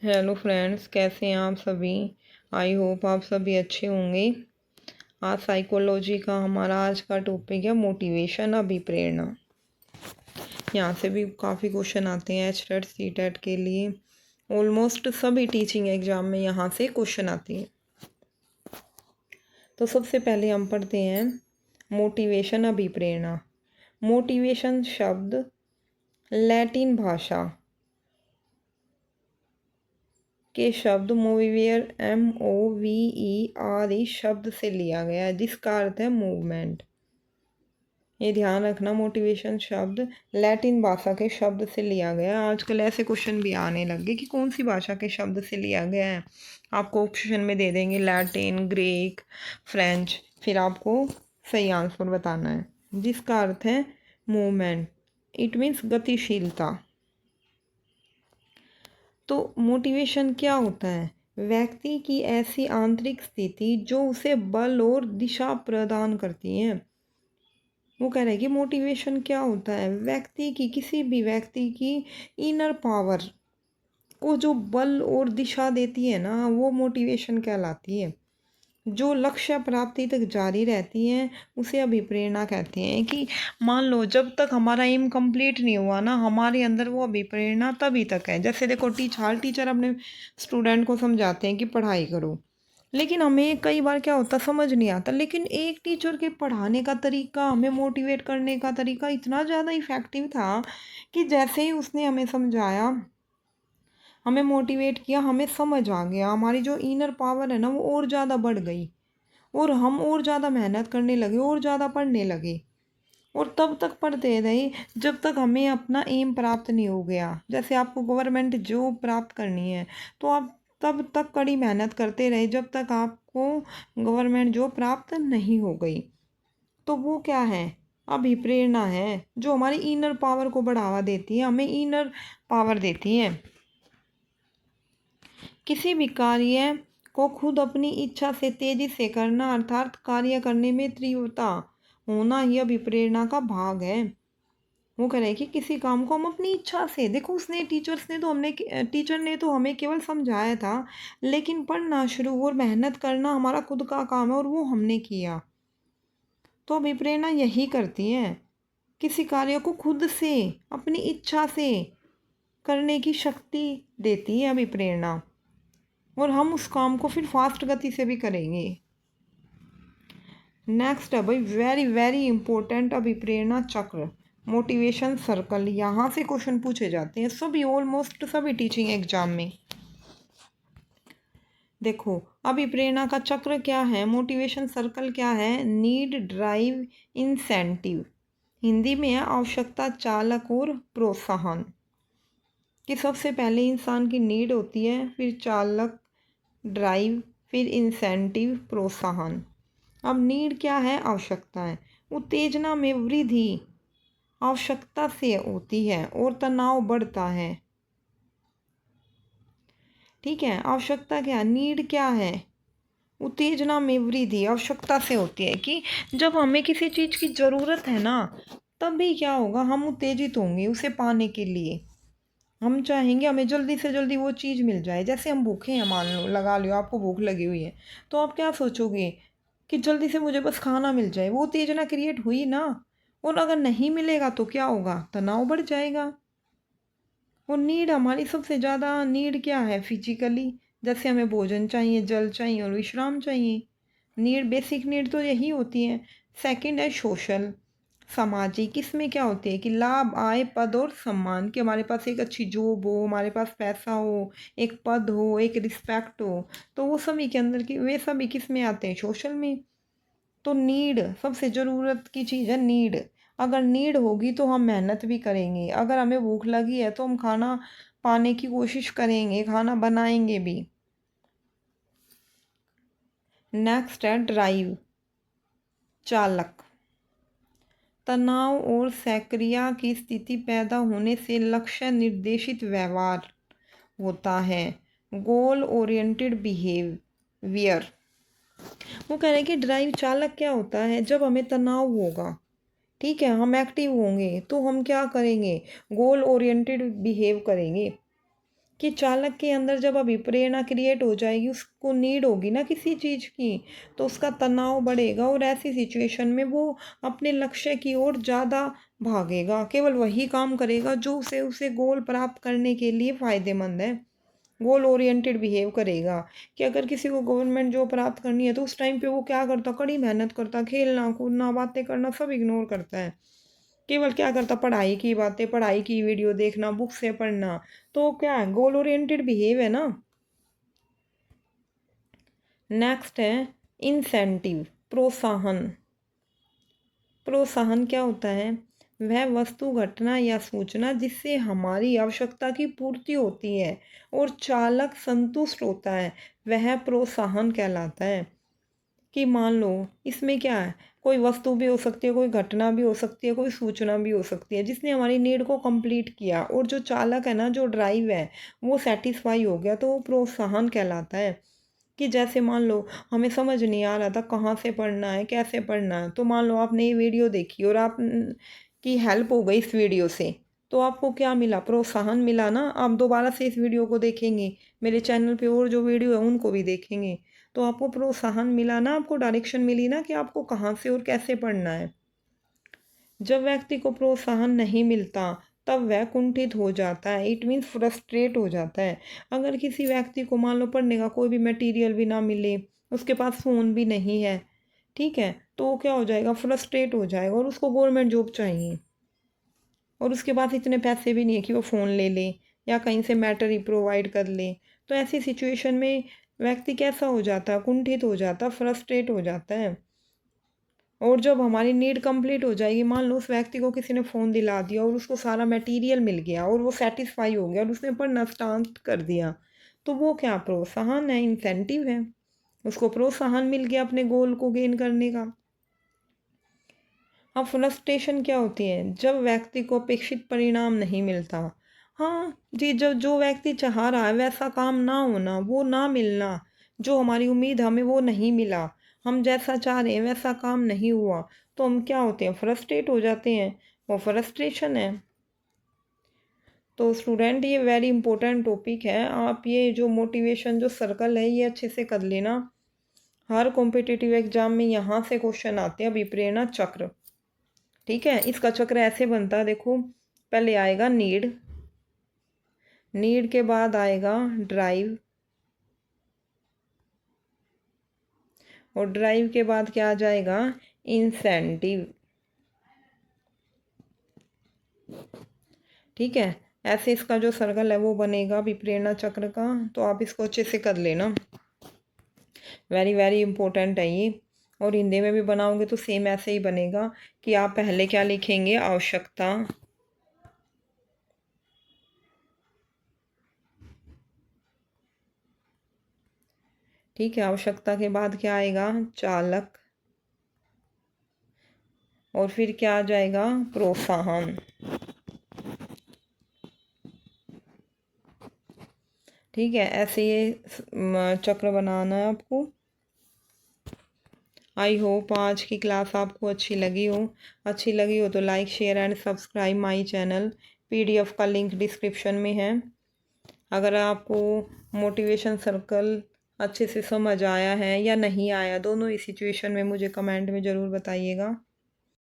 Hello friends, कैसे हैं आप सभी। आई होप आप सभी अच्छे होंगे। आज साइकोलॉजी का हमारा आज का टॉपिक है मोटिवेशन, अभिप्रेरणा। यहाँ से भी काफ़ी क्वेश्चन आते हैं HTET CTET के लिए। ऑलमोस्ट सभी टीचिंग एग्जाम में यहाँ से क्वेश्चन आते हैं। तो सबसे पहले हम पढ़ते हैं मोटिवेशन, अभिप्रेरणा। मोटिवेशन शब्द लैटिन भाषा के शब्द मोवियर MOVER इस शब्द से लिया गया है, जिसका अर्थ है मूवमेंट। ये ध्यान रखना, मोटिवेशन शब्द लैटिन भाषा के शब्द से लिया गया है। आजकल ऐसे क्वेश्चन भी आने लगे कि कौन सी भाषा के शब्द से लिया गया है। आपको ऑप्शन में दे देंगे लैटिन, ग्रीक, फ्रेंच, फिर आपको सही आंसर बताना है, जिसका अर्थ है मूवमेंट। इट मीन्स गतिशीलता। तो मोटिवेशन क्या होता है? व्यक्ति की ऐसी आंतरिक स्थिति जो उसे बल और दिशा प्रदान करती है। वो कह रहे हैं कि मोटिवेशन क्या होता है? व्यक्ति की, किसी भी व्यक्ति की इनर पावर को जो बल और दिशा देती है ना, वो मोटिवेशन कहलाती है। जो लक्ष्य प्राप्ति तक जारी रहती हैं उसे अभिप्रेरणा कहते हैं। कि मान लो जब तक हमारा एम कंप्लीट नहीं हुआ ना, हमारे अंदर वो अभिप्रेरणा तभी तक है। जैसे देखो, हर टीचर अपने स्टूडेंट को समझाते हैं कि पढ़ाई करो, लेकिन हमें कई बार क्या होता समझ नहीं आता। लेकिन एक टीचर के पढ़ाने का तरीका, हमें मोटिवेट करने का तरीका इतना ज़्यादा इफ़ेक्टिव था कि जैसे ही उसने हमें समझाया, हमें मोटिवेट किया, हमें समझ आ गया, हमारी जो इनर पावर है ना वो और ज़्यादा बढ़ गई और हम और ज़्यादा मेहनत करने लगे और ज़्यादा पढ़ने लगे। और तब तक पढ़ते रहे जब तक हमें अपना एम प्राप्त नहीं हो गया। जैसे आपको गवर्नमेंट जॉब प्राप्त करनी है तो आप तब तक कड़ी मेहनत करते रहे जब तक आपको गवर्नमेंट जॉब प्राप्त नहीं हो गई। तो वो क्या है? अभिप्रेरणा है, जो हमारी इनर पावर को बढ़ावा देती है, हमें इनर पावर देती है। किसी भी कार्य को खुद अपनी इच्छा से तेजी से करना, अर्थात कार्य करने में तीव्रता होना, यह अभिप्रेरणा का भाग है। वो कह रहे हैं कि किसी काम को हम अपनी इच्छा से, देखो उसने टीचर ने तो हमें केवल समझाया था, लेकिन पढ़ना शुरू और मेहनत करना हमारा खुद का काम है और वो हमने किया। तो अभिप्रेरणा यही करती है, किसी कार्य को खुद से अपनी इच्छा से करने की शक्ति देती है अभिप्रेरणा, और हम उस काम को फिर फास्ट गति से भी करेंगे। नेक्स्ट है भाई, वेरी वेरी इंपॉर्टेंट, अभिप्रेरणा चक्र, मोटिवेशन सर्कल। यहाँ से क्वेश्चन पूछे जाते हैं सभी, ऑलमोस्ट सभी टीचिंग एग्जाम में। देखो, अभिप्रेरणा का चक्र क्या है, मोटिवेशन सर्कल क्या है? Need, drive, incentive. हिंदी में है आवश्यकता, चालक और प्रोत्साहन। कि सबसे पहले इंसान की नीड होती है, फिर चालक, ड्राइव, फिर इंसेंटिव, प्रोत्साहन। अब नीड क्या है? आवश्यकता है। उत्तेजना में वृद्धि आवश्यकता से होती है और तनाव बढ़ता है। ठीक है, आवश्यकता क्या, नीड क्या है? उत्तेजना में वृद्धि आवश्यकता से होती है। कि जब हमें किसी चीज़ की ज़रूरत है ना, तभी क्या होगा, हम उत्तेजित होंगे उसे पाने के लिए। हम चाहेंगे हमें जल्दी से जल्दी वो चीज़ मिल जाए। जैसे हम भूखे हैं, मान लो, लगा लो आपको भूख लगी हुई है, तो आप क्या सोचोगे कि जल्दी से मुझे बस खाना मिल जाए। वो उत्तेजना क्रिएट हुई ना, और अगर नहीं मिलेगा तो क्या होगा, तनाव बढ़ जाएगा। और नीड, हमारी सबसे ज़्यादा नीड क्या है? फिजिकली, जैसे हमें भोजन चाहिए, जल चाहिए और विश्राम चाहिए। नीड, बेसिक नीड तो यही होती है। सेकंड है सोशल, सामाजिक। इसमें क्या होती है कि लाभ, आय, पद और सम्मान। कि हमारे पास एक अच्छी जॉब हो, हमारे पास पैसा हो, एक पद हो, एक रिस्पेक्ट हो। तो वो सभी के अंदर की, वे सभी किस में आते हैं? सोशल में। तो नीड, सबसे ज़रूरत की चीज़ है नीड। अगर नीड होगी तो हम मेहनत भी करेंगे। अगर हमें भूख लगी है तो हम खाना पाने की कोशिश करेंगे, खाना बनाएंगे भी। नेक्स्ट है ड्राइव, चालक। तनाव और सक्रियता की स्थिति पैदा होने से लक्ष्य निर्देशित व्यवहार होता है, गोल ओरिएंटेड बिहेवियर। वो कह रहे हैं कि ड्राइव, चालक क्या होता है? जब हमें तनाव होगा, ठीक है, हम एक्टिव होंगे तो हम क्या करेंगे? गोल ओरिएंटेड बिहेव करेंगे। कि चालक के अंदर जब अभी प्रेरणा क्रिएट हो जाएगी, उसको नीड होगी ना किसी चीज़ की, तो उसका तनाव बढ़ेगा और ऐसी सिचुएशन में वो अपने लक्ष्य की ओर ज़्यादा भागेगा। केवल वही काम करेगा जो उसे गोल प्राप्त करने के लिए फ़ायदेमंद है। गोल ओरिएंटेड बिहेव करेगा। कि अगर किसी को गवर्नमेंट जॉब प्राप्त करनी है तो उस टाइम पे वो क्या करता, कड़ी मेहनत करता, खेलना कूदना बातें करना सब इग्नोर करता है। केवल क्या करता, पढ़ाई की बातें, पढ़ाई की वीडियो देखना, बुक से पढ़ना। तो क्या है, गोल ओरिएंटेड बिहेव है ना। नेक्स्ट है इंसेंटिव, प्रोत्साहन। प्रोत्साहन क्या होता है, वह वस्तु, घटना या सूचना जिससे हमारी आवश्यकता की पूर्ति होती है और चालक संतुष्ट होता है, वह प्रोत्साहन कहलाता है। कि मान लो इसमें क्या है, कोई वस्तु भी हो सकती है, कोई घटना भी हो सकती है, कोई सूचना भी हो सकती है जिसने हमारी नीड को कंप्लीट किया और जो चालक है ना, जो ड्राइव है, वो सेटिस्फाई हो गया, तो वो प्रोत्साहन कहलाता है। कि जैसे मान लो हमें समझ नहीं आ रहा था कहाँ से पढ़ना है, कैसे पढ़ना है, तो मान लो आपने ये वीडियो देखी और आप की हेल्प हो गई इस वीडियो से, तो आपको क्या मिला, प्रोत्साहन मिला ना। आप दोबारा से इस वीडियो को देखेंगे, मेरे चैनल पे और जो वीडियो है उनको भी देखेंगे, तो आपको प्रोत्साहन मिला ना, आपको डायरेक्शन मिली ना कि आपको कहाँ से और कैसे पढ़ना है। जब व्यक्ति को प्रोत्साहन नहीं मिलता तब वह कुंठित हो जाता है, इट मीन्स फ्रस्ट्रेट हो जाता है। अगर किसी व्यक्ति को मान लो पढ़ने का कोई भी मटेरियल भी ना मिले, उसके पास फ़ोन भी नहीं है, ठीक है, तो वो क्या हो जाएगा, फ्रस्ट्रेट हो जाएगा और उसको गवर्नमेंट जॉब चाहिए और उसके पास इतने पैसे भी नहीं है कि वो फ़ोन ले ले या कहीं से मैटर ही प्रोवाइड कर ले। तो ऐसी सिचुएशन में व्यक्ति कैसा हो जाता है, कुंठित हो जाता, फ्रस्ट्रेट हो जाता है। और जब हमारी नीड कंप्लीट हो जाएगी, मान लो उस व्यक्ति को किसी ने फ़ोन दिला दिया और उसको सारा मटेरियल मिल गया और वो सेटिस्फाई हो गया और उसने पढ़ना स्टार्ट कर दिया, तो वो क्या, प्रोत्साहन है, इंसेंटिव है। उसको प्रोत्साहन मिल गया अपने गोल को गेन करने का। अब फ्रस्ट्रेशन क्या होती है, जब व्यक्ति को अपेक्षित परिणाम नहीं मिलता। हाँ जी, जब जो व्यक्ति चाह रहा है वैसा काम ना होना, वो ना मिलना, जो हमारी उम्मीद हमें वो नहीं मिला, हम जैसा चाह रहे हैं वैसा काम नहीं हुआ, तो हम क्या होते हैं, फ्रस्ट्रेट हो जाते हैं। वो फ्रस्ट्रेशन है। तो स्टूडेंट ये वेरी इंपॉर्टेंट टॉपिक है, आप ये जो मोटिवेशन जो सर्कल है ये अच्छे से कर लेना। हर कॉम्पिटिटिव एग्जाम में यहाँ से क्वेश्चन आते हैं, अभिप्रेरणा चक्र। ठीक है, इसका चक्र ऐसे बनता है, देखो पहले आएगा नीड, नीड के बाद आएगा ड्राइव, और ड्राइव के बाद क्या आ जाएगा, इंसेंटिव। ठीक है, ऐसे इसका जो सर्कल है वो बनेगा विप्रेरणा चक्र का, तो आप इसको अच्छे से कर लेना। वेरी वेरी इंपॉर्टेंट है ये। और हिंदी में भी बनाओगे तो सेम ऐसे ही बनेगा कि आप पहले क्या लिखेंगे, आवश्यकता, ठीक है, आवश्यकता के बाद क्या आएगा, चालक, और फिर क्या आ जाएगा, प्रोत्साहन। ठीक है, ऐसे ये चक्र बनाना है आपको। आई होप आज की क्लास आपको अच्छी लगी हो। अच्छी लगी हो तो like share and subscribe my channel. PDF का लिंक डिस्क्रिप्शन में है। अगर आपको मोटिवेशन सर्कल अच्छे से समझ आया है या नहीं आया, दोनों ही सिचुएशन में मुझे कमेंट में ज़रूर बताइएगा।